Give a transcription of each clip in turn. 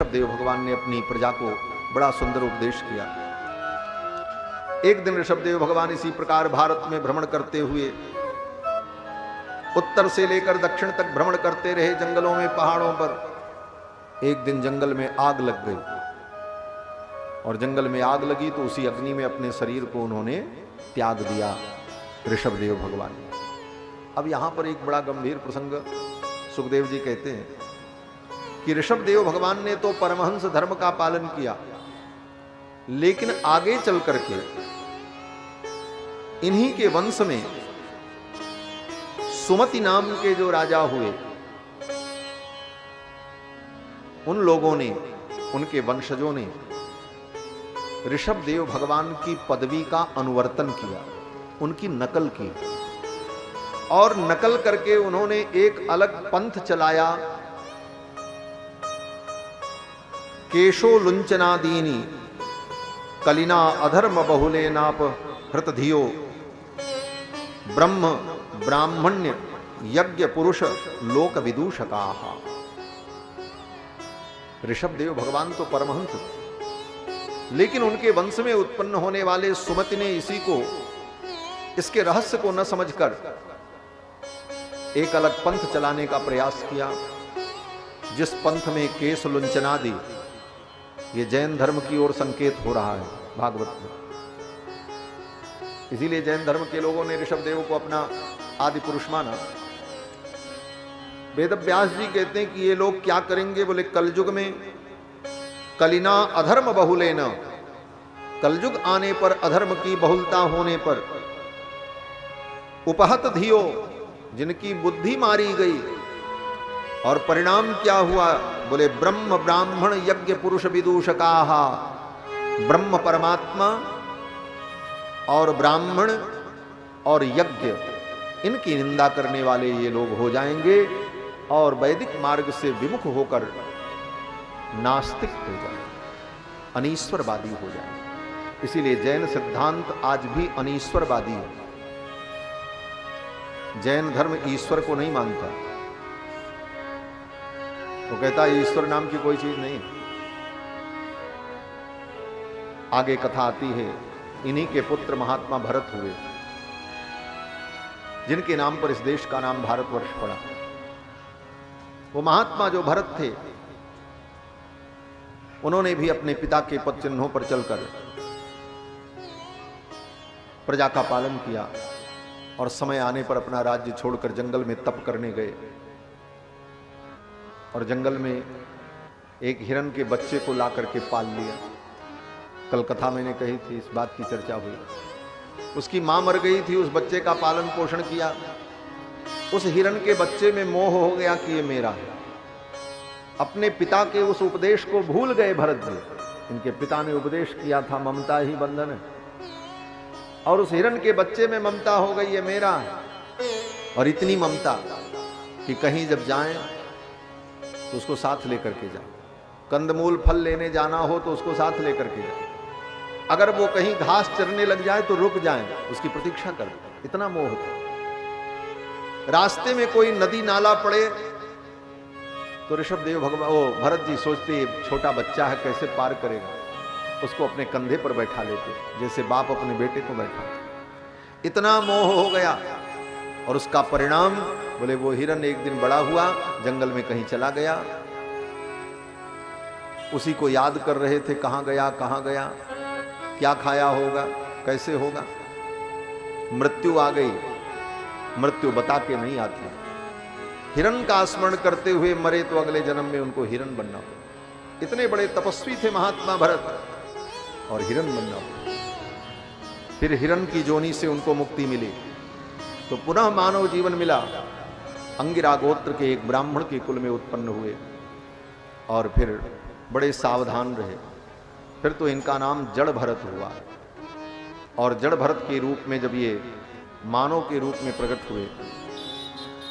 ऋषभदेव भगवान ने अपनी प्रजा को बड़ा सुंदर उपदेश किया। एक दिन ऋषभदेव भगवान इसी प्रकार भारत में भ्रमण करते हुए उत्तर से लेकर दक्षिण तक भ्रमण करते रहे, जंगलों में, पहाड़ों पर। एक दिन जंगल में आग लग गई और जंगल में आग लगी तो उसी अग्नि में अपने शरीर को उन्होंने त्याग दिया ऋषभदेव भगवान। अब यहां पर एक बड़ा गंभीर प्रसंग सुखदेव जी कहते हैं कि ऋषभदेव भगवान ने तो परमहंस धर्म का पालन किया, लेकिन आगे चल करके इन्हीं के वंश में सुमति नाम के जो राजा हुए, उन लोगों ने, उनके वंशजों ने ऋषभदेव भगवान की पदवी का अनुवर्तन किया, उनकी नकल की, और नकल करके उन्होंने एक अलग पंथ चलाया। केशो लुंचनादीनी कलिना अधर्म बहुले नाप हृतधियो ब्रह्म ब्राह्मण्य यज्ञ पुरुष लोक विदूषका। ऋषभदेव भगवान तो परमहंस थे, लेकिन उनके वंश में उत्पन्न होने वाले सुमति ने इसी को, इसके रहस्य को न समझकर एक अलग पंथ चलाने का प्रयास किया, जिस पंथ में केश लुंचनादि, ये जैन धर्म की ओर संकेत हो रहा है भागवत में। इसीलिए जैन धर्म के लोगों ने ऋषभदेव को अपना आदि पुरुष माना। वेदव्यास जी कहते हैं कि ये लोग क्या करेंगे, बोले कलयुग में कलिना अधर्म बहुले न, कलयुग आने पर, अधर्म की बहुलता होने पर, उपहत धियो, जिनकी बुद्धि मारी गई, और परिणाम क्या हुआ, बोले ब्रह्म ब्राह्मण यज्ञ पुरुष विदूषकाः, ब्रह्म परमात्मा और ब्राह्मण और यज्ञ, इनकी निंदा करने वाले ये लोग हो जाएंगे और वैदिक मार्ग से विमुख होकर नास्तिक हो जाएंगे, अनीश्वरवादी हो जाएंगे। इसीलिए जैन सिद्धांत आज भी अनीश्वरवादी है। जैन धर्म ईश्वर को नहीं मानता, वो कहता है ईश्वर नाम की कोई चीज नहीं। आगे कथा आती है, इन्हीं के पुत्र महात्मा भरत हुए, जिनके नाम पर इस देश का नाम भारतवर्ष पड़ा। वो महात्मा जो भरत थे, उन्होंने भी अपने पिता के पद चिन्हों पर चलकर प्रजा का पालन किया और समय आने पर अपना राज्य छोड़कर जंगल में तप करने गए। और जंगल में एक हिरण के बच्चे को ला करके पाल लिया। कल कथा मैंने कही थी, इस बात की चर्चा हुई। उसकी मां मर गई थी, उस बच्चे का पालन पोषण किया। उस हिरण के बच्चे में मोह हो गया कि ये मेरा है। अपने पिता के उस उपदेश को भूल गए भरत जी। इनके पिता ने उपदेश किया था ममता ही बंधन है, और उस हिरण के बच्चे में ममता हो गई, ये मेरा है। और इतनी ममता कि कहीं जब जाएं तो उसको साथ लेकर के जाए, कंदमूल फल लेने जाना हो तो उसको साथ लेकर के जाए, अगर वो कहीं घास चरने लग जाए तो रुक जाए, उसकी प्रतीक्षा कर। इतना मोह था। रास्ते में कोई नदी नाला पड़े तो ऋषभदेव भगवान, वो भरत जी सोचते छोटा बच्चा है कैसे पार करेगा, उसको अपने कंधे पर बैठा लेते, जैसे बाप अपने बेटे को बैठा। इतना मोह हो गया, और उसका परिणाम, बोले वो हिरण एक दिन बड़ा हुआ, जंगल में कहीं चला गया, उसी को याद कर रहे थे, कहां गया, क्या खाया होगा, कैसे होगा। मृत्यु आ गई, मृत्यु बता के नहीं आती। हिरण का स्मरण करते हुए मरे तो अगले जन्म में उनको हिरण बनना हो। इतने बड़े तपस्वी थे महात्मा भरत, और हिरण बनना हो। फिर हिरण की जोनी से उनको मुक्ति मिली तो पुनः मानव जीवन मिला। अंगिरा गोत्र के एक ब्राह्मण के कुल में उत्पन्न हुए, और फिर बड़े सावधान रहे। फिर तो इनका नाम जड़ भरत हुआ, और जड़ भरत के रूप में जब ये मानव के रूप में प्रकट हुए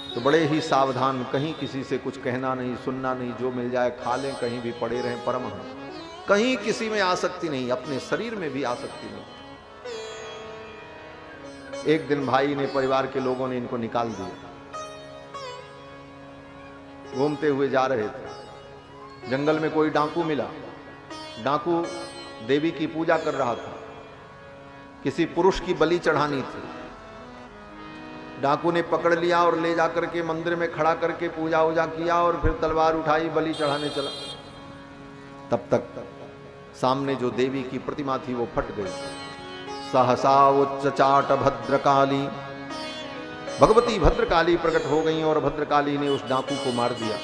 तो बड़े ही सावधान, कहीं किसी से कुछ कहना नहीं, सुनना नहीं, जो मिल जाए खा लें, कहीं भी पड़े रहें, परमहंस, कहीं किसी में आसक्ति नहीं, अपने शरीर में भी आसक्ति नहीं। एक दिन भाई ने, परिवार के लोगों ने इनको निकाल दिया। घूमते हुए जा रहे थे, जंगल में कोई डाकू मिला। डाकू देवी की पूजा कर रहा था, किसी पुरुष की बलि चढ़ानी थी। डाकू ने पकड़ लिया और ले जाकर के मंदिर में खड़ा करके पूजा वूजा किया और फिर तलवार उठाई, बलि चढ़ाने चला। तब तक सामने जो देवी की प्रतिमा थी वो फट गई। सहसा उच्चाट भद्रकाली, भगवती भद्रकाली प्रकट हो गई और भद्रकाली ने उस डाकू को मार दिया।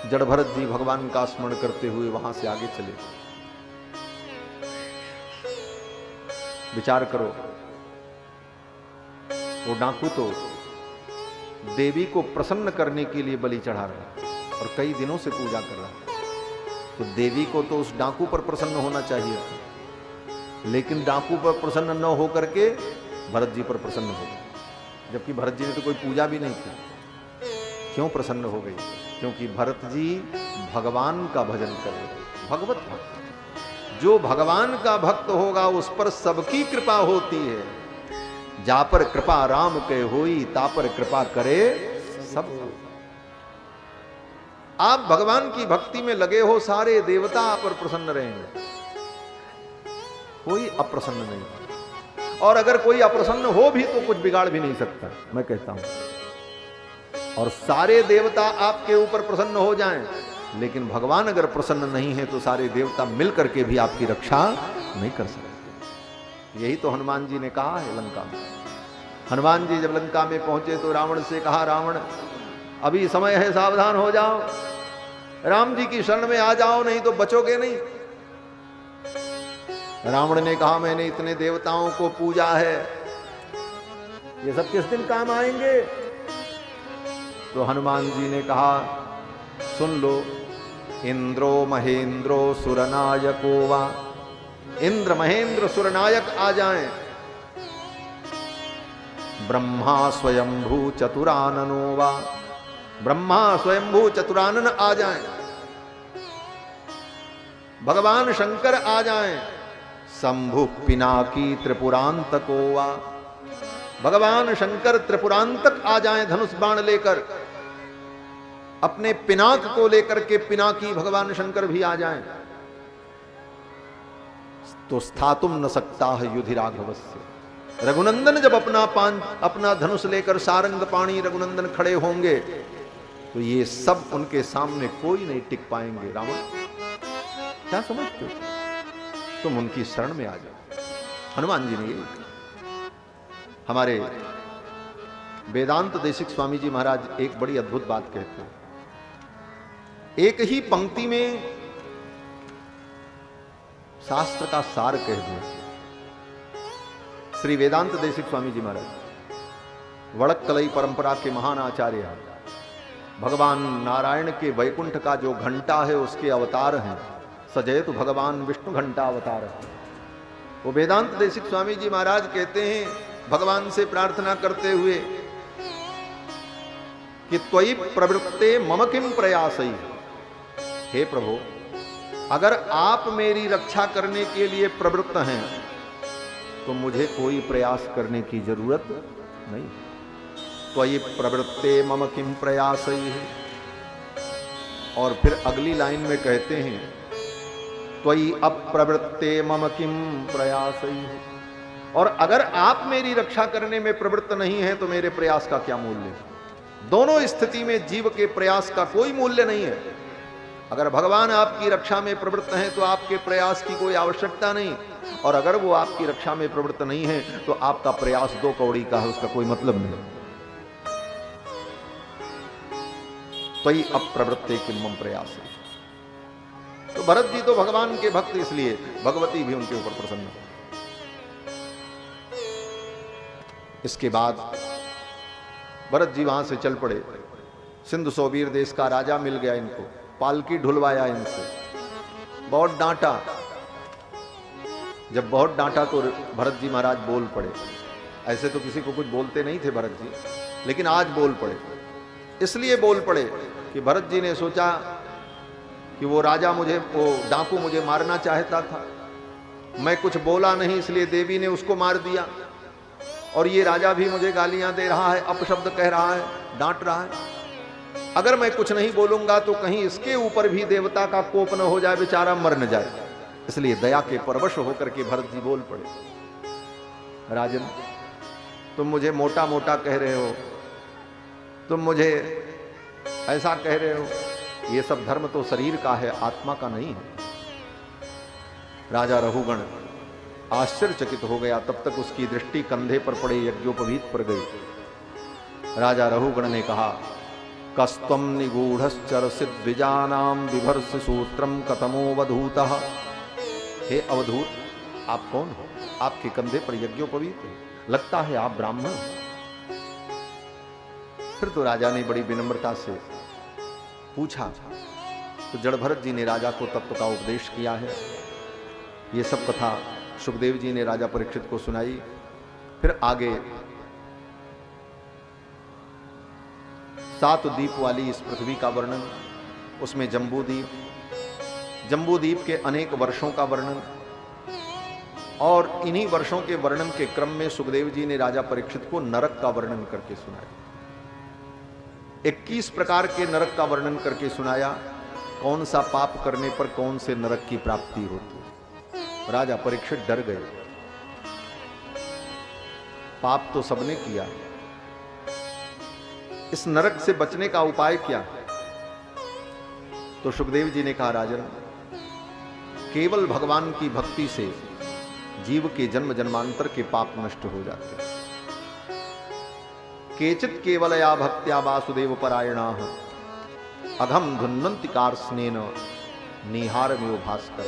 जड़ भरत जी भगवान का स्मरण करते हुए वहां से आगे चले। विचार करो, वो डाकू तो देवी को प्रसन्न करने के लिए बलि चढ़ा रहा है और कई दिनों से पूजा कर रहा है। तो देवी को तो उस डाकू पर प्रसन्न होना चाहिए, लेकिन डाकू पर प्रसन्न न होकर के भरत जी पर प्रसन्न हो गई, जबकि भरत जी ने तो कोई पूजा भी नहीं की। क्यों प्रसन्न हो गई? क्योंकि भरत जी भगवान का भजन कर रहे, भगवत भक्त। जो भगवान का भक्त होगा उस पर सबकी कृपा होती है। जा पर कृपा राम के होई, ता पर कृपा करे सब। आप भगवान की भक्ति में लगे हो, सारे देवता आप पर प्रसन्न रहेंगे, कोई अप्रसन्न नहीं। और अगर कोई अप्रसन्न हो भी तो कुछ बिगाड़ भी नहीं सकता, मैं कहता हूं। और सारे देवता आपके ऊपर प्रसन्न हो जाएं, लेकिन भगवान अगर प्रसन्न नहीं है तो सारे देवता मिलकर के भी आपकी रक्षा नहीं कर सकते। यही तो हनुमान जी ने कहा है लंका में। हनुमान जी जब लंका में पहुंचे तो रावण से कहा, रावण अभी समय है, सावधान हो जाओ, राम जी की शरण में आ जाओ, नहीं तो बचोगे नहीं। रावण ने कहा, मैंने इतने देवताओं को पूजा है, ये सब किस दिन काम आएंगे? तो हनुमान जी ने कहा, सुन लो, इंद्रो महेंद्रो सुरनायको वा, इंद्र महेंद्र सुरनायक आ जाएं, ब्रह्मा स्वयंभू चतुराननो वा, ब्रह्मा स्वयंभू चतुरानन आ जाएं, भगवान शंकर आ जाएं, शंभु पिनाकी त्रिपुरांतको वा, भगवान शंकर त्रिपुरांतक आ जाएं धनुष बाण लेकर, अपने पिनाक को लेकर के पिनाकी भगवान शंकर भी आ जाएं, तो स्थातुम न सकता है युधि राघवस्य। रघुनंदन जब अपना धनुष लेकर सारंग पाणी रघुनंदन खड़े होंगे तो ये सब उनके सामने कोई नहीं टिक पाएंगे। रावण, क्या समझते हो? तुम उनकी शरण में आ जाओ। हनुमान जी ने ये, हमारे वेदांत देशिक स्वामी जी महाराज एक बड़ी अद्भुत बात कहते हैं। एक ही पंक्ति में शास्त्र का सार कह दिया। श्री वेदांत देशिक स्वामी जी महाराज वड़कलई परंपरा के महान आचार्य हैं। भगवान नारायण के वैकुंठ का जो घंटा है उसके अवतार हैं। सजयतु भगवान विष्णु घंटा अवतार है। वो वेदांत देशिक स्वामी जी महाराज कहते हैं भगवान से प्रार्थना करते हुए कि त्वयि प्रवृत्ते मम किम प्रयासई, हे प्रभु अगर आप मेरी रक्षा करने के लिए प्रवृत्त हैं तो मुझे कोई प्रयास करने की जरूरत नहीं। त्वयि प्रवृत्ते मम किम प्रयासई, और फिर अगली लाइन में कहते हैं त्वयि अप्रवृत्ते मम किम प्रयासई, और अगर आप मेरी रक्षा करने में प्रवृत्त नहीं है तो मेरे प्रयास का क्या मूल्य? दोनों स्थिति में जीव के प्रयास का कोई मूल्य नहीं है। अगर भगवान आपकी रक्षा में प्रवृत्त हैं तो आपके प्रयास की कोई आवश्यकता नहीं, और अगर वो आपकी रक्षा में प्रवृत्त नहीं है तो आपका प्रयास दो कौड़ी का है, उसका कोई मतलब नहीं। त्वयि अप्रवृत्ते किम मम प्रयास। तो भरत जी तो भगवान के भक्त, इसलिए भगवती भी उनके ऊपर प्रसन्न हो। इसके बाद भरत जी वहां से चल पड़े। सिंधु सोबीर देश का राजा मिल गया इनको, पालकी ढुलवाया इनसे, बहुत डांटा। जब बहुत डांटा तो भरत जी महाराज बोल पड़े। ऐसे तो किसी को कुछ बोलते नहीं थे भरत जी, लेकिन आज बोल पड़े। इसलिए बोल पड़े कि भरत जी ने सोचा कि वो राजा मुझे, वो डाकू मुझे मारना चाहता था, मैं कुछ बोला नहीं इसलिए देवी ने उसको मार दिया, और ये राजा भी मुझे गालियां दे रहा है, अपशब्द कह रहा है, डांट रहा है। अगर मैं कुछ नहीं बोलूंगा तो कहीं इसके ऊपर भी देवता का कोप न हो जाए, बेचारा मर न जाए। इसलिए दया के परवश होकर के भरत जी बोल पड़े, राजन तुम मुझे मोटा मोटा कह रहे हो, तुम मुझे ऐसा कह रहे हो, ये सब धर्म तो शरीर का है, आत्मा का नहीं है। राजा रहुगण आश्चर्यचकित हो गया। तब तक उसकी दृष्टि कंधे पर पड़े यज्ञोपवीत पर गई। राजा रहुगण ने कहा, कस्तम निगूढ़श्चरसित द्विजानाम बिभर्ष सूत्रम कतमोवधूतः। हे अवधूत, आप कौन हो? आपके कंधे पर यज्ञोपवीत है, लगता है आप ब्राह्मण। फिर तो राजा ने बड़ी विनम्रता से पूछा। तो जड़ भरत जी ने राजा को तत्व का उपदेश किया है। ये सब कथा सुखदेव जी ने राजा परीक्षित को सुनाई। फिर आगे 7 द्वीप वाली इस पृथ्वी का वर्णन, उसमें जम्बूद्वीप, जम्बूद्वीप के अनेक वर्षों का वर्णन, और इन्हीं वर्षों के वर्णन के क्रम में सुखदेव जी ने राजा परीक्षित को नरक का वर्णन करके सुनाया। 21 प्रकार के नरक का वर्णन करके सुनाया। कौन सा पाप करने पर कौन से नरक की प्राप्ति होती। राजा परीक्षित डर गए। पाप तो सबने किया, इस नरक से बचने का उपाय क्या? तो सुखदेव जी ने कहा, राजन केवल भगवान की भक्ति से जीव के जन्म जन्मांतर के पाप नष्ट हो जाते हैं। केचित केवलया भक्त्या वासुदेव परायणाः अघम धुन्वन्ति कार्ष्णेन निहारमेव भास्कर।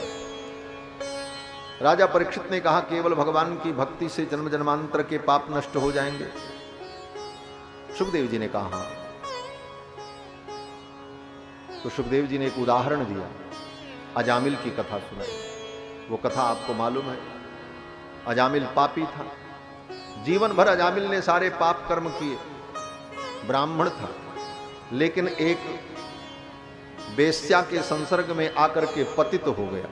राजा परीक्षित ने कहा, केवल भगवान की भक्ति से जन्म जन्मांतर के पाप नष्ट हो जाएंगे? सुखदेव जी ने कहा हाँ। तो सुखदेव जी ने एक उदाहरण दिया, अजामिल की कथा सुनाई। वो कथा आपको मालूम है। अजामिल पापी था, जीवन भर अजामिल ने सारे पाप कर्म किए। ब्राह्मण था, लेकिन एक वेश्या के संसर्ग में आकर के पतित हो गया,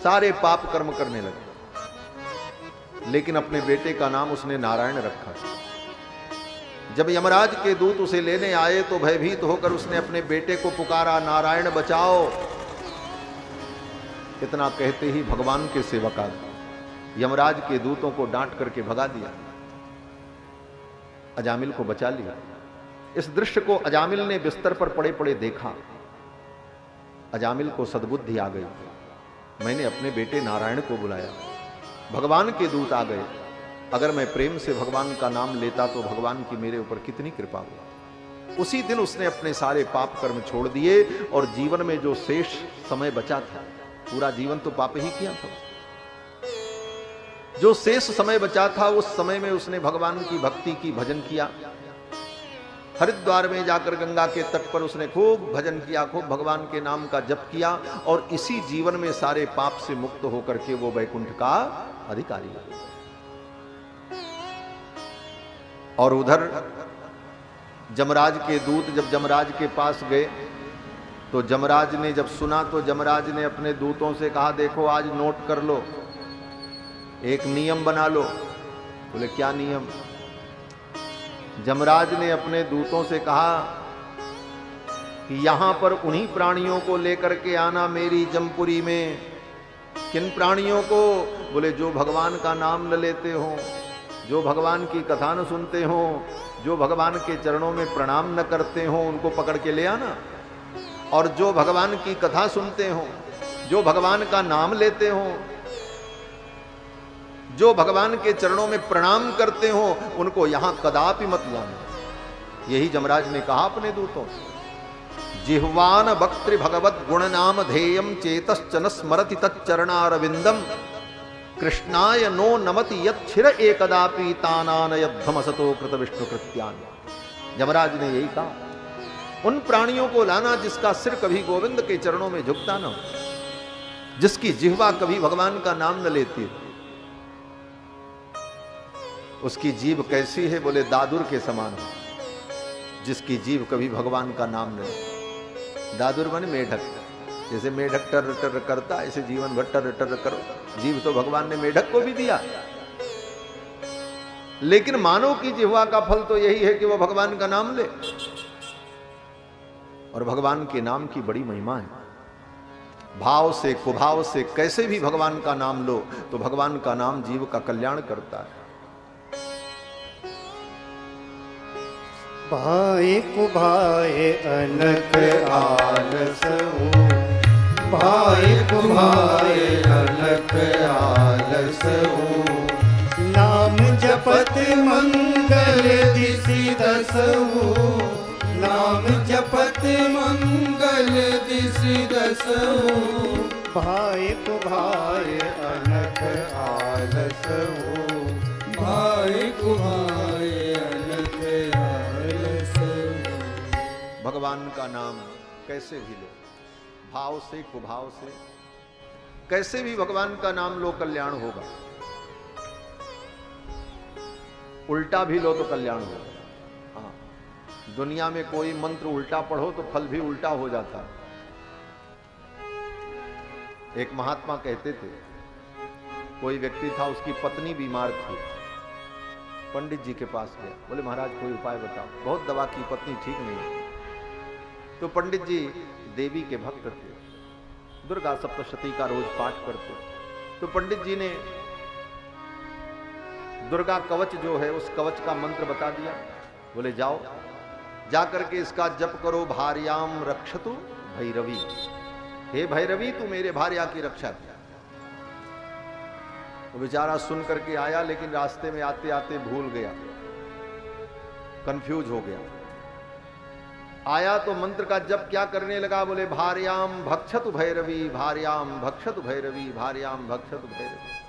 सारे पाप कर्म करने लगे। लेकिन अपने बेटे का नाम उसने नारायण रखा। जब यमराज के दूत उसे लेने आए तो भयभीत होकर उसने अपने बेटे को पुकारा, नारायण बचाओ। इतना कहते ही भगवान के सेवक आ गए, यमराज के दूतों को डांट करके भगा दिया, अजामिल को बचा लिया। इस दृश्य को अजामिल ने बिस्तर पर पड़े पड़े देखा। अजामिल को सद्बुद्धि आ गई, मैंने अपने बेटे नारायण को बुलाया, भगवान के दूत आ गए, अगर मैं प्रेम से भगवान का नाम लेता तो भगवान की मेरे ऊपर कितनी कृपा हुई। उसी दिन उसने अपने सारे पाप कर्म छोड़ दिए और जीवन में जो शेष समय बचा था, पूरा जीवन तो पाप ही किया था, जो शेष समय बचा था उस समय में उसने भगवान की भक्ति की, भजन किया। हरिद्वार में जाकर गंगा के तट पर उसने खूब भजन किया, खूब भगवान के नाम का जप किया, और इसी जीवन में सारे पाप से मुक्त होकर के वो वैकुंठ का अधिकारी बना। और उधर जमराज के दूत जब जमराज के पास गए तो जमराज ने जब सुना तो जमराज ने अपने दूतों से कहा, देखो आज नोट कर लो, एक नियम बना लो। बोले क्या नियम? जमराज ने अपने दूतों से कहा कि यहां पर उन्हीं प्राणियों को लेकर के आना मेरी जमपुरी में। किन प्राणियों को? बोले जो भगवान का नाम न लेते हो, जो भगवान की कथा न सुनते हो, जो भगवान के चरणों में प्रणाम न करते हो, उनको पकड़ के ले आना। और जो भगवान की कथा सुनते हो, जो भगवान का नाम लेते हो, जो भगवान के चरणों में प्रणाम करते हो, उनको यहां कदापि मत लाना। यही जमराज ने कहा अपने दूतों से। जिह्वान वक्त्र भगवत गुण नाम ध्येयम चेतश्चन स्मरति तच्चरणारविंदम कृष्णाय नो नमति यच्छिर एकदापि तानान यद्धमसतो कृत विष्णु कृत्यान। जमराज ने यही कहा, उन प्राणियों को लाना जिसका सिर कभी गोविंद के चरणों में झुकता न हो, जिसकी जिह्वा कभी भगवान का नाम न लेती। उसकी जीभ कैसी है? बोले दादुर के समान हो, जिसकी जीभ कभी भगवान का नाम न ले। दादुर माने मेढक, जैसे मेढक टर टर करता ऐसे जीवन भर टर टर करो। जीव तो भगवान ने मेढक को भी दिया, लेकिन मानव की जिह्वा का फल तो यही है कि वह भगवान का नाम ले। और भगवान के नाम की बड़ी महिमा है। भाव से कुभाव से कैसे भी भगवान का नाम लो तो भगवान का नाम जीव का कल्याण करता है। भाए कुभाए अनक आलस हो, भाए कुभाए अनक आलस हो, नाम जपत मंगल दिसि दसहु, नाम जपत मंगल दिसि दसहु, भाए कुभाए अनक आलस हो, भाए कुभाए अनक आलस हो। भगवान का नाम कैसे भी लो, भाव से कुभाव से कैसे भी भगवान का नाम लो कल्याण होगा। उल्टा भी लो तो कल्याण होगा। हाँ, दुनिया में कोई मंत्र उल्टा पढ़ो तो फल भी उल्टा हो जाता है। एक महात्मा कहते थे, कोई व्यक्ति था, उसकी पत्नी बीमार थी, पंडित जी के पास गया, बोले महाराज कोई उपाय बताओ, बहुत दवा की, पत्नी ठीक नहीं। तो पंडित जी देवी के भक्त थे, दुर्गा सप्तशती का रोज पाठ करते। तो पंडित जी ने दुर्गा कवच जो है उस कवच का मंत्र बता दिया। बोले जाओ, जाकर के इसका जप करो, भार्याम रक्षतु भैरवी, हे भैरवी तू मेरे भार्या की रक्षा कर। वो बेचारा सुन करके आया, लेकिन रास्ते में आते आते भूल गया, कंफ्यूज हो गया। आया तो मंत्र का जप क्या करने लगा, बोले भार्याम भक्षतु भैरवी, भार्याम भक्षतु भैरवी, भार्याम भक्षतु भैरवी।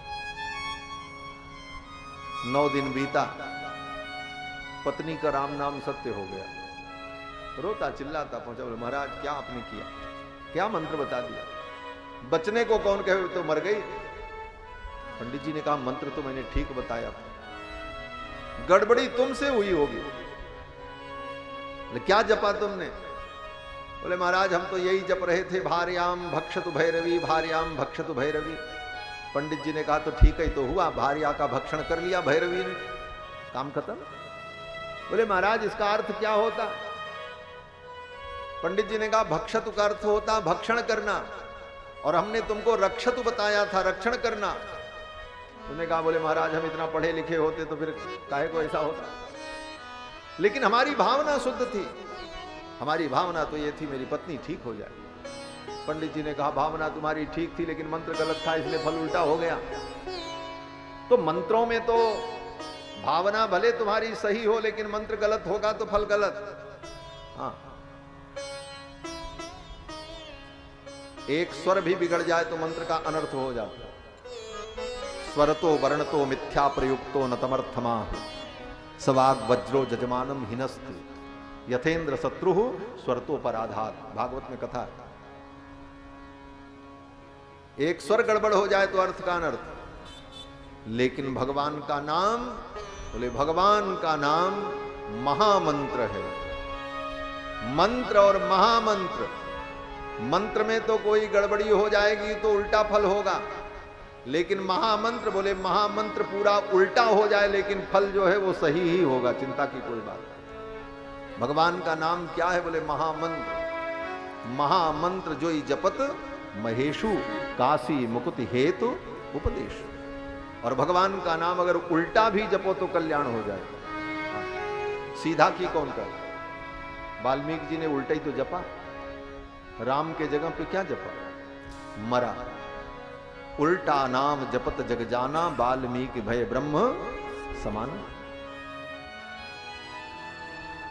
9 दिन बीता, पत्नी का राम नाम सत्य हो गया। रोता चिल्लाता पहुंचा, बोले महाराज क्या आपने किया, क्या मंत्र बता दिया, बचने को कौन कहे, तो मर गई। पंडित जी ने कहा मंत्र तो मैंने ठीक बताया, गड़बड़ी तुमसे हुई होगी। क्या जपा तुमने? बोले महाराज हम तो यही जप रहे थे, भार्याम भक्षतु भैरवी, भार्याम भक्षतु भैरवी। पंडित जी ने कहा तो ठीक है, तो हुआ, भार्या का भक्षण कर लिया भैरवी ने, काम खत्म। बोले महाराज इसका अर्थ क्या होता? पंडित जी ने कहा भक्षतु का अर्थ होता भक्षण करना, और हमने तुमको रक्षतु बताया था, रक्षण करना। तुमने कहा बोले महाराज हम इतना पढ़े लिखे होते तो फिर काहे को ऐसा होता, लेकिन हमारी भावना शुद्ध थी, हमारी भावना तो ये थी मेरी पत्नी ठीक हो जाए। पंडित जी ने कहा भावना तुम्हारी ठीक थी, लेकिन मंत्र गलत था, इसलिए फल उल्टा हो गया। तो मंत्रों में तो भावना भले तुम्हारी सही हो, लेकिन मंत्र गलत होगा तो फल गलत। हाँ, एक स्वर भी बिगड़ जाए तो मंत्र का अनर्थ हो जाता। स्वरतो वर्णतो मिथ्या प्रयुक्तो न तमर्थमा, सवाग वज्रो जजमानम हिनस्ति, यथेन्द्र शत्रु स्वरतो पर आधार। भागवत में कथा है, एक स्वर गड़बड़ हो जाए तो अर्थ का अनर्थ, लेकिन भगवान का नाम, बोले भगवान का नाम महामंत्र है। मंत्र और महामंत्र, मंत्र में तो कोई गड़बड़ी हो जाएगी तो उल्टा फल होगा, लेकिन महामंत्र, बोले महामंत्र पूरा उल्टा हो जाए लेकिन फल जो है वो सही ही होगा, चिंता की कोई बात नहीं। भगवान का नाम क्या है? बोले महामंत्र। महामंत्र जो ही जपत महेशु काशी मुकुति हेतु उपदेश। और भगवान का नाम अगर उल्टा भी जपो तो कल्याण हो जाए। सीधा की कौन कर? वाल्मीकि जी ने उल्टा ही तो जपा, राम के जगह पे क्या जपा? मरा। उल्टा नाम जपत जग जाना, वाल्मीकि भय ब्रह्म समान।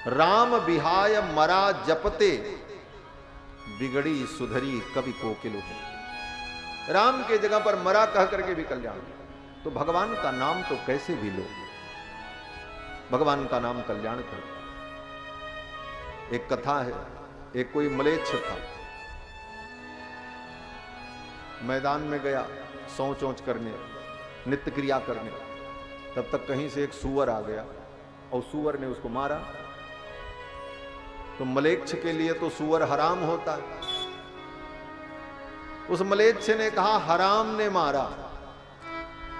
राम बिहाय मरा जपते, बिगड़ी सुधरी कवि कोकिल हो। राम के जगह पर मरा कह करके भी कल्याण। तो भगवान का नाम तो कैसे भी लो, भगवान का नाम कल्याण कर। एक कथा है, एक कोई मलेच्छ था, मैदान में गया शौच औच करने, नित्य क्रिया करने। तब तक कहीं से एक सूअर आ गया और सूअर ने उसको मारा। तो मलेच्छ के लिए तो सूअर हराम होता है। उस मलेच्छ ने कहा हराम ने मारा,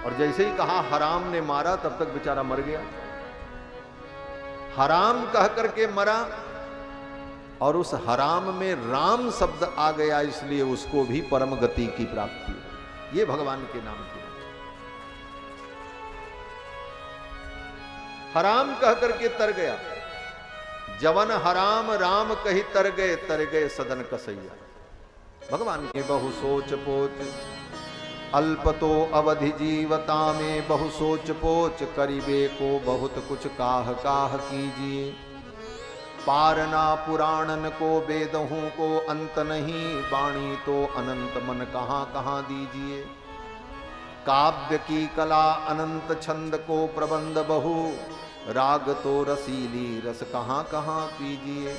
और जैसे ही कहा हराम ने मारा तब तक बेचारा मर गया। हराम कह करके मरा और उस हराम में राम शब्द आ गया, इसलिए उसको भी परम गति की प्राप्ति है। ये भगवान के नाम की हराम कह करके तर गया, जवन हराम राम कही तर गए सदन कसैया। भगवान के बहु सोच पोच अल्पतो अवधि जीवता में, बहु सोच पोच करीबे को बहुत कुछ काह काह कीजिए। पारना पुराणन को वेदहूं को अंत नहीं, वाणी तो अनंत मन कहाँ कहाँ दीजिए। काव्य की कला अनंत छंद को प्रबंध बहु, राग तो रसीली रस कहाँ कहाँ पीजिए।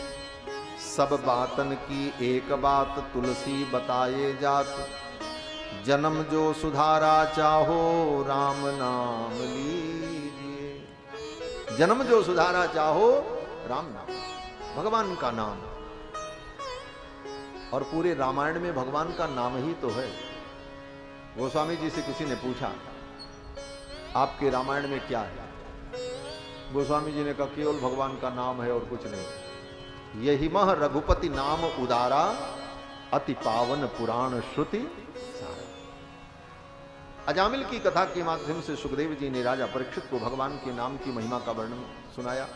सब बातन की एक बात तुलसी बताए जात, जन्म जो सुधारा चाहो राम नाम लीजिए। जन्म जो सुधारा चाहो राम नाम, भगवान का नाम। और पूरे रामायण में भगवान का नाम ही तो है। गोस्वामी जी से किसी ने पूछा आपके रामायण में क्या है? गोस्वामी जी ने कहा केवल भगवान का नाम है और कुछ नहीं। यही मह रघुपति नाम उदारा, अति पावन पुराण श्रुति सारा। अजामिल की कथा के माध्यम से सुखदेव जी ने राजा परीक्षित को भगवान के नाम की महिमा का वर्णन सुनाया।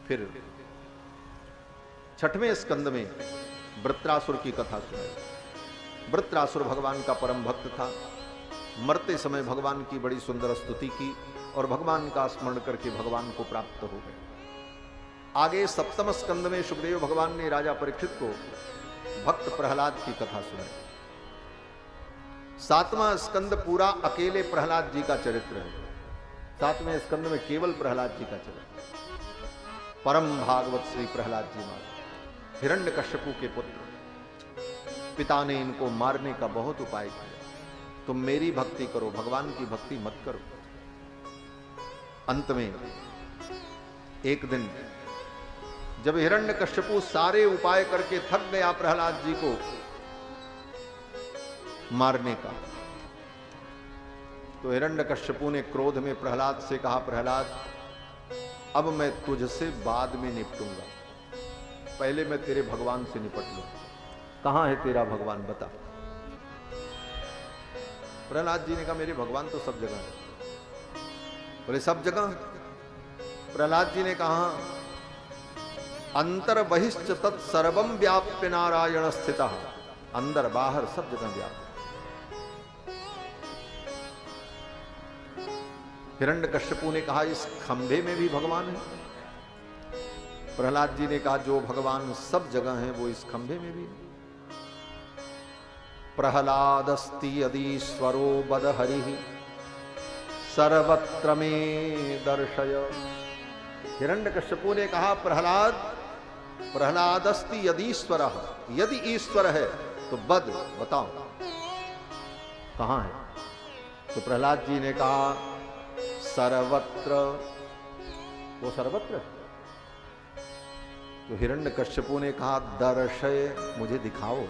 फिर छठवें स्कंद में वृत्रासुर की कथा सुनाई। वृत्रासुर भगवान का परम भक्त था। मरते समय भगवान की बड़ी सुंदर स्तुति की और भगवान का स्मरण करके भगवान को प्राप्त हो गए। आगे सप्तम स्कंद में सुखदेव भगवान ने राजा परीक्षित को भक्त प्रहलाद की कथा सुनाई। सातवां स्कंद पूरा अकेले प्रहलाद जी का चरित्र है। सातवें स्कंद में केवल प्रहलाद जी का चरित्र। परम भागवत श्री प्रहलाद जी महाराज हिरण्यकश्यपु के पुत्र। पिता ने इनको मारने का बहुत उपाय किया, तुम मेरी भक्ति करो, भगवान की भक्ति मत करो। अंत में एक दिन जब हिरण्यकश्यपु सारे उपाय करके थक गया प्रहलाद जी को मारने का, तो हिरण्यकश्यपु ने क्रोध में प्रहलाद से कहा, प्रहलाद अब मैं तुझसे बाद में निपटूंगा, पहले मैं तेरे भगवान से निपट लूं। कहां है तेरा भगवान बता। प्रहलाद जी ने कहा मेरे भगवान तो सब जगह है। बोले सब जगह? प्रहलाद जी ने कहा अंतर बहिश्च तत्सर्वम व्याप्य नारायण स्थितः, अंदर बाहर सब जगह व्याप्त। हिरण्यकश्यपु ने कहा इस खंभे में भी भगवान है? प्रहलाद जी ने कहा जो भगवान सब जगह है वो इस खंभे में भी है। प्रहलादस्ति यदीश्वरो बदहरि सर्वत्र में दर्शय। हिरण्यकश्यपु ने कहा प्रहलादस्ति यदीश्वर, यदि ईश्वर है तो बद बताओ कहां है? तो प्रहलाद जी ने कहा सर्वत्र। वो सर्वत्र। तो हिरण्यकश्यपु ने कहा दर्शय, मुझे दिखाओ।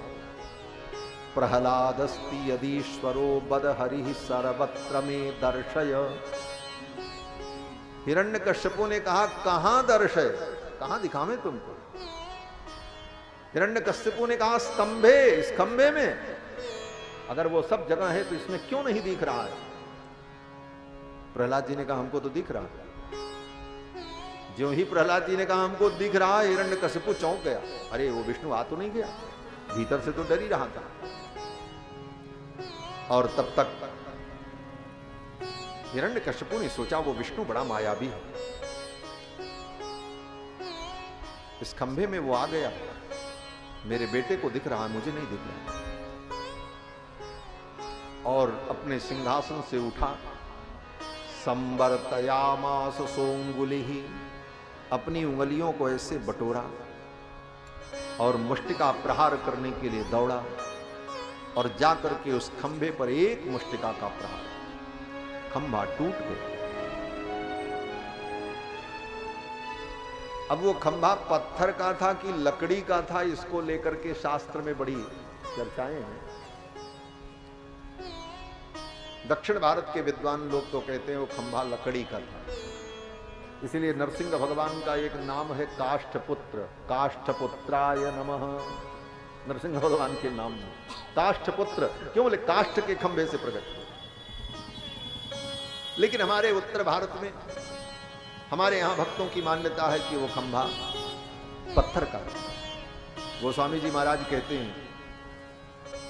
प्रहलादस्ति यदीश्वरो बदहरि सर्वत्र में दर्शय। हिरण्यकश्यपु ने कहा कहां दर्शय, कहां दिखावें तुमको? हिरण्यकश्यपु ने कहा स्तंभे, इस खंभे में। अगर वो सब जगह है तो इसमें क्यों नहीं दिख रहा है? प्रहलाद जी ने कहा हमको तो दिख रहा है। जो ही प्रहलाद जी ने कहा हमको दिख रहा है, हिरण्यकश्यपु चौंक गया। अरे वो विष्णु आ तो नहीं गया? भीतर से तो डर ही रहा था। और तब तक हिरण्यकश्यपु ने सोचा वो विष्णु बड़ा मायावी है। इस खंभे में वो आ गया, मेरे बेटे को दिख रहा है, मुझे नहीं दिख रहा। और अपने सिंहासन से उठा, संवर्तयामास सोंगुलिहि, अपनी उंगलियों को ऐसे बटोरा और मुष्टिका प्रहार करने के लिए दौड़ा और जाकर के उस खंभे पर एक मुष्टिका का प्रहार, खंभा टूट गया। अब वो खंभा पत्थर का था कि लकड़ी का था, इसको लेकर के शास्त्र में बड़ी चर्चाएं हैं। दक्षिण भारत के विद्वान लोग तो कहते हैं वो खंभा लकड़ी का था, इसलिए नरसिंह भगवान का एक नाम है काष्ठपुत्र, काष्ठपुत्राय नमः। नरसिंह भगवान के नाम में काष्ठपुत्र क्यों? बोले काष्ठ के खंभे से प्रकट हुए। लेकिन हमारे उत्तर भारत में, हमारे यहां भक्तों की मान्यता है कि वो खंभा पत्थर का। गोस्वामी जी महाराज कहते हैं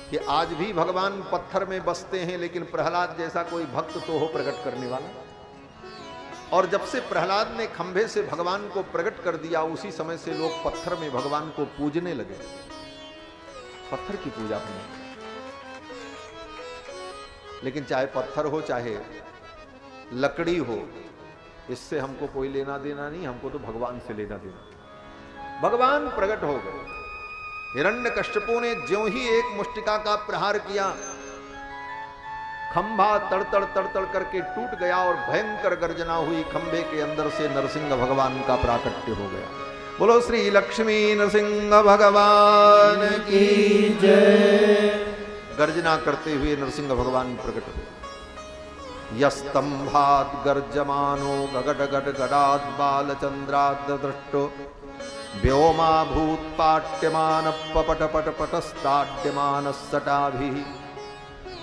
कि आज भी भगवान पत्थर में बसते हैं, लेकिन प्रहलाद जैसा कोई भक्त तो हो प्रकट करने वाला। और जब से प्रहलाद ने खंभे से भगवान को प्रकट कर दिया, उसी समय से लोग पत्थर में भगवान को पूजने लगे, पत्थर की पूजा करने। लेकिन चाहे पत्थर हो चाहे लकड़ी हो, इससे हमको कोई लेना देना नहीं, हमको तो भगवान से लेना देना। भगवान प्रकट हो गए। हिरण्यकश्यपु ने ज्यों ही एक मुष्टिका का प्रहार किया, खंभा तड़तड़ तड़तड़ करके टूट गया और भयंकर गर्जना हुई। खंभे के अंदर से नरसिंह भगवान का प्राकट्य हो गया। बोलो श्री लक्ष्मी नरसिंह भगवान की जय। गर्जना करते हुए नरसिंह भगवान प्रकट हुए। यस्तंभात गर्जमानो गगड गड गडाद बालचंद्राद दृष्टो व्योमा भूत पाट्यमान पपट पट पटस्ताड्यमान सटाभि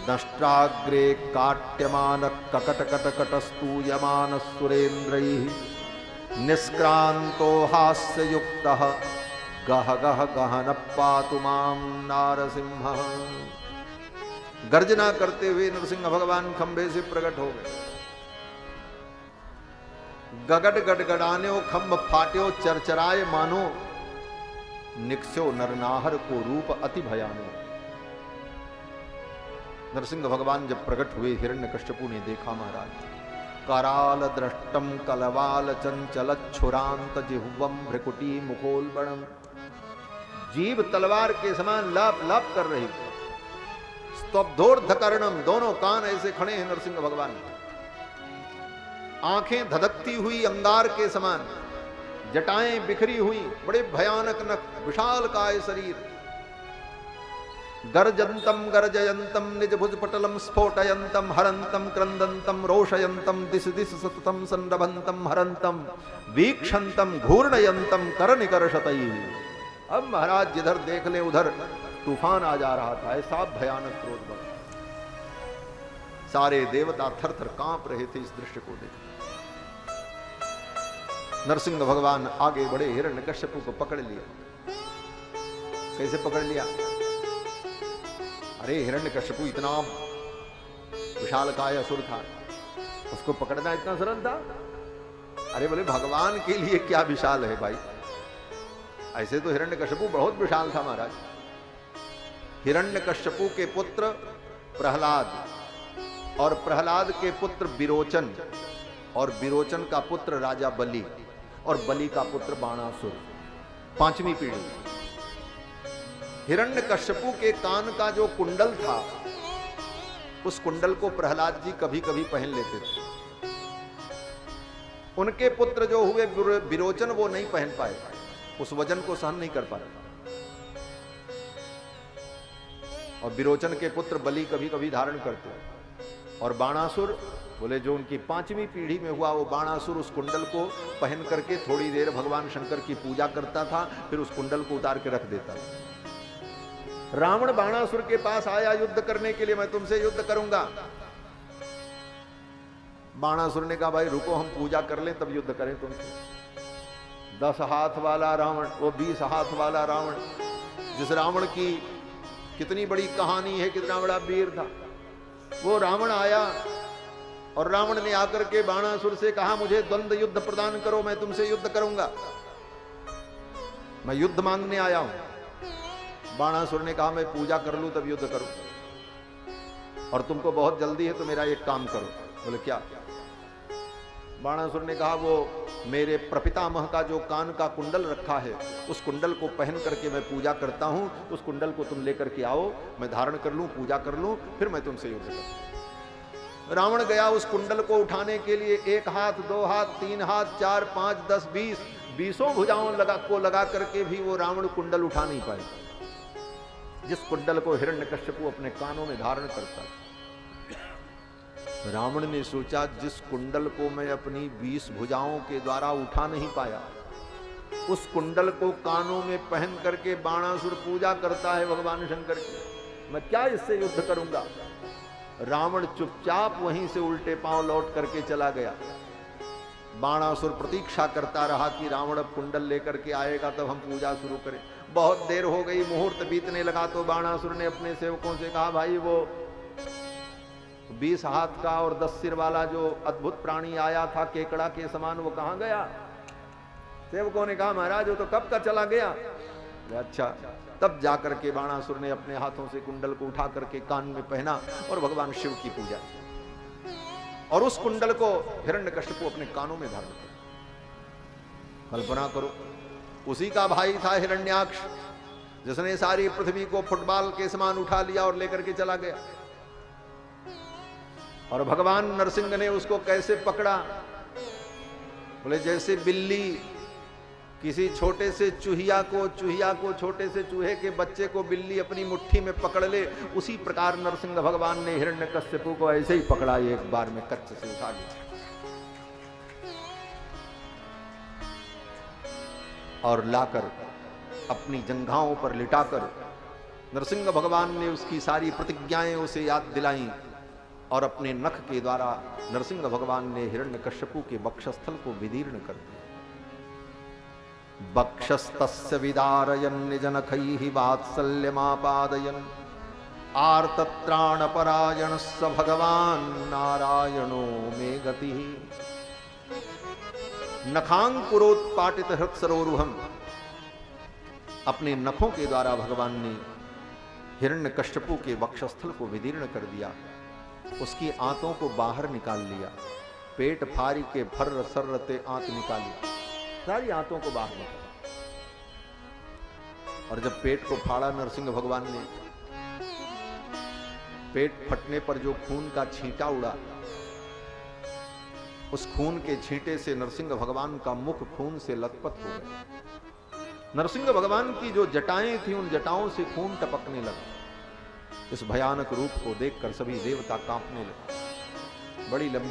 नष्टाग्रे काट्यमान ककट कट कटस्तूयमान सुरेन्द्रैः निष्क्रांतो हास्य युक्तः गह गह गहन पातु मां नारसिंहः। गर्जना करते हुए नरसिंह भगवान खंभे से प्रकट हो गए। गगड गडगडान्यो खंभ फाट्यो चरचराय मानो निक्स्यो नरनाहर को रूप अति भयानो। नरसिंह भगवान जब प्रकट हुए, हिरण्यकश्यपु ने देखा महाराज, कराल दृष्टम कलवाल चंचल छुरांत जिह्वम भ्रकुटी मुखोलबणम। जीभ तलवार के समान लाप लाप कर रही थी। स्तब्धोर्धकर्णम, दोनों कान ऐसे खड़े हैं नरसिंह भगवान। आंखें धधकती हुई अंगार के समान, जटाएं बिखरी हुई, बड़े भयानक नख, विशाल काय शरीर। गर्जंतम गर्जयंतम निज भुज पटलम स्फोटयंतम हरंतम क्रंदंतम रोषयंतम दिश दिश सततम संरभंतम हरंतम वीक्षंतम घूर्णयंतम करनिकर्षतई। अब महाराज जिधर देख ले उधर तूफान आ जा रहा था, ऐसा भयानक क्रोध बना। सारे देवता थर थर कांप रहे थे इस दृश्य को देख। नरसिंह भगवान आगे बढ़े, हिरण्यकश्यपु को पकड़ लिया। कैसे पकड़ लिया? अरे हिरण्यकश्यपु इतना विशालकाय असुर था, उसको पकड़ना इतना सरल था? अरे बोले भगवान के लिए क्या विशाल है भाई। ऐसे तो हिरण्यकश्यपु बहुत विशाल था महाराज। हिरण्यकश्यपु के पुत्र प्रहलाद और प्रहलाद के पुत्र विरोचन और विरोचन का पुत्र राजा बलि और बलि का पुत्र बाणासुर, पांचवी पीढ़ी। हिरण्यकश्यपु के कान का जो कुंडल था, उस कुंडल को प्रहलाद जी कभी कभी पहन लेते थे। उनके पुत्र जो हुए विरोचन, वो नहीं पहन पाए, उस वजन को सहन नहीं कर पाए। और विरोचन के पुत्र बलि कभी कभी धारण करते। और बाणासुर बोले जो उनकी पांचवी पीढ़ी में हुआ, वो बाणासुर उस कुंडल को पहन करके थोड़ी देर भगवान शंकर की पूजा करता था, फिर उस कुंडल को उतार के रख देता था। रावण बाणासुर के पास आया युद्ध करने के लिए, मैं तुमसे युद्ध करूंगा। बाणासुर ने कहा भाई रुको, हम पूजा कर लें तब युद्ध करें तुमसे। 10 हाथ वाला रावण, वो 20 हाथ वाला रावण, जिस रावण की कितनी बड़ी कहानी है, कितना बड़ा वीर था। वो रावण आया और रावण ने आकर के बाणासुर से कहा मुझे द्वंद्व युद्ध प्रदान करो, मैं तुमसे युद्ध करूंगा, मैं युद्ध मांगने आया हूं। बाणासुर ने कहा मैं पूजा कर लूं तब युद्ध करूं, और तुमको बहुत जल्दी है तो मेरा एक काम करो। बोले क्या? बाणासुर ने कहा वो मेरे प्रपितामह का जो कान का कुंडल रखा है, उस कुंडल को पहन करके मैं पूजा करता हूं, उस कुंडल को तुम लेकर के आओ, मैं धारण कर लूं, पूजा कर लूं, फिर मैं तुमसे युद्ध करूं। रावण गया उस कुंडल को उठाने के लिए। 1 हाथ, 2 हाथ, 3 हाथ, 4, 5, 10, 20, 20 भुजाओं लगा करके भी वो रावण कुंडल उठा नहीं पाए, जिस कुंडल को हिरण्यकश्यपु अपने कानों में धारण करता। रावण ने सोचा, जिस कुंडल को मैं अपनी 20 भुजाओं के द्वारा उठा नहीं पाया, उस कुंडल को कानों में पहन करके बाणासुर पूजा करता है भगवान शंकर की, मैं क्या इससे युद्ध करूंगा। रावण चुपचाप वहीं से उल्टे पांव लौट करके चला गया। बाणासुर प्रतीक्षा करता रहा कि रावण अब कुंडल लेकर के आएगा तब हम पूजा शुरू करें। बहुत देर हो गई, मुहूर्त बीतने लगा तो बाणासुर ने अपने सेवकों से कहा, भाई वो 20 हाथ का और 10 सिर वाला जो अद्भुत प्राणी आया था केकड़ा के समान, वो कहां गया। सेवकों ने कहा, महाराज वो तो कब का चला गया। अच्छा, तब जाकर के बाणासुर ने अपने हाथों से कुंडल को उठा करके कान में पहना और भगवान शिव की पूजा की, और उस कुंडल को हिरण्यकश्यप अपने कानों में धारण किया। कल्पना करो, उसी का भाई था हिरण्याक्ष, जिसने सारी पृथ्वी को फुटबॉल के समान उठा लिया और लेकर के चला गया। और भगवान नरसिंह ने उसको कैसे पकड़ा, बोले जैसे बिल्ली किसी छोटे से चूहिया को छोटे से चूहे के बच्चे को बिल्ली अपनी मुट्ठी में पकड़ ले, उसी प्रकार नरसिंह भगवान ने हिरण्यकश्यप को ऐसे ही पकड़ा, एक बार में कच्च से उठा लिया और लाकर अपनी जंघाओं पर लिटाकर नरसिंह भगवान ने उसकी सारी प्रतिज्ञाएं उसे याद दिलाई, और अपने नख के द्वारा नरसिंह भगवान ने हिरण्यकश्यप के वक्षस्थल को विदीर्ण कर दिया। वक्षस्तस्य विदारयन् निजनखैः वात्सल्यमापादयन् आर्तत्राणपरायणः स भगवान् नारायणो मे गतिः। नखांकुरोत्पाटित हृत्सरोरुहम्, अपने नखों के द्वारा भगवान ने हिरण्यकश्यप के वक्षस्थल को विदीर्ण कर दिया, उसकी आंतों को बाहर निकाल लिया, पेट फारी के फर्र सर्रते आंत निकाली, सारी आंतों को बाहर निकाला। और जब पेट को फाड़ा नरसिंह भगवान ने, पेट फटने पर जो खून का छींटा उड़ा, उस खून के छींटे से नरसिंह भगवान का मुख खून से लथपथ हो गया। नरसिंह भगवान की जो जटाएं थी, उन जटाओं से खून टपकने लगा। इस भयानक रूप को देखकर सभी देवता कांपने लगे। बड़ी लंबी